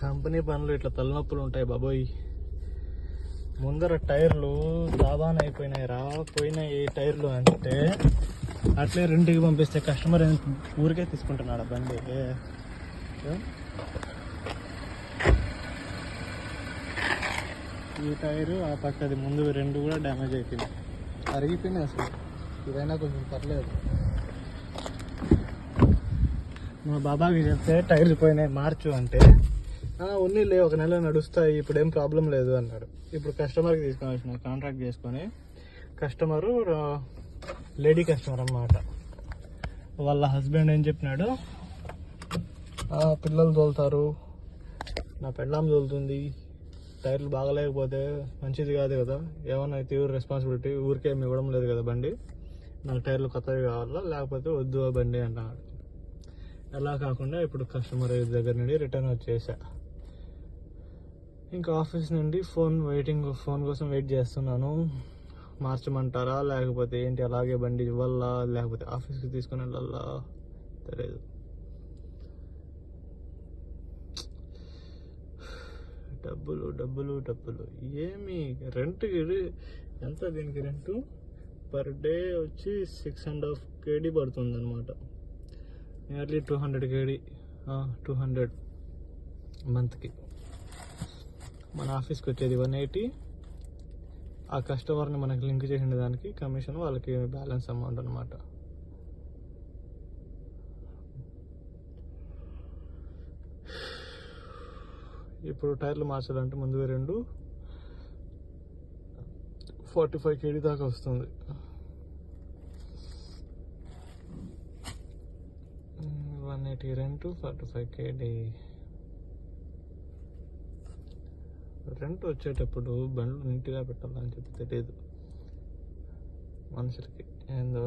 Company పనులు ఇట్లా తలనొప్పులు ఉంటాయి బాబోయ్. ముందర టైర్లు సాబాన్ అయిపోయినాయి పోయినాయి టైర్లు అంటే అట్లే రెంట్కి పంపిస్తే కస్టమర్ ఊరికే తీసుకుంటున్నాడు బండి. ఈ టైరు ఆ పక్కది ముందు రెండు కూడా డ్యామేజ్ అయిపోయింది, అరిగిపోయినాయి అసలు. ఇదైనా కొంచెం పర్లేదు. మా బాబాకి చెప్తే టైర్లు పోయినాయి మార్చు అంటే ఉన్నీలే ఒక నెల నడుస్తాయి ఇప్పుడేం ప్రాబ్లం లేదు అన్నాడు. ఇప్పుడు కస్టమర్కి తీసుకొని వచ్చిన కాంట్రాక్ట్ చేసుకొని, కస్టమరు లేడీ కస్టమర్ అన్నమాట. వాళ్ళ హస్బెండ్ ఏం చెప్పినాడు, పిల్లలు తోలుతారు, నా పెళ్ళాం తోలుతుంది, టైర్లు బాగలేకపోతే మంచిది కాదు కదా, ఏమన్నా అయితే రెస్పాన్సిబిలిటీ, ఊరికే ఏమి ఇవ్వడం లేదు కదా బండి, నాకు టైర్లు కొత్తవి కావాలా లేకపోతే వద్దు బండి అంటున్నాడు. అలా కాకుండా ఇప్పుడు కస్టమర్ దగ్గర నుండి రిటర్న్ వచ్చేసా. ఇంకా ఆఫీస్ నుండి ఫోన్ కోసం వెయిట్ చేస్తున్నాను. మార్చమంటారా లేకపోతే ఏంటి, అలాగే బండి ఇవ్వాలా లేకపోతే ఆఫీస్కి తీసుకుని వెళ్ళాలా తెలియదు. డబ్బులు డబ్బులు డబ్బులు. ఏమి రెంట్కి ఎంత, దీనికి రెంటు పర్ డే వచ్చి 6.5 KD పడుతుంది అనమాట. నియర్లీ 200 KD, 200 మంత్కి. మన ఆఫీస్కి వచ్చేది 180. ఆ కస్టమర్ని మనకి లింక్ చేసిన దానికి కమిషన్ వాళ్ళకి బ్యాలెన్స్ అమౌంట్ అనమాట. ఇప్పుడు టైర్లు మార్చాలంటే ముందుగా 45 KD దాకా వస్తుంది. 180 రెంట్, 45 KD రెంట్. వచ్చేటప్పుడు బండ్లు నీట్గా పెట్టాలని చెప్పి తెలియదు మనుషులకి ఏందో.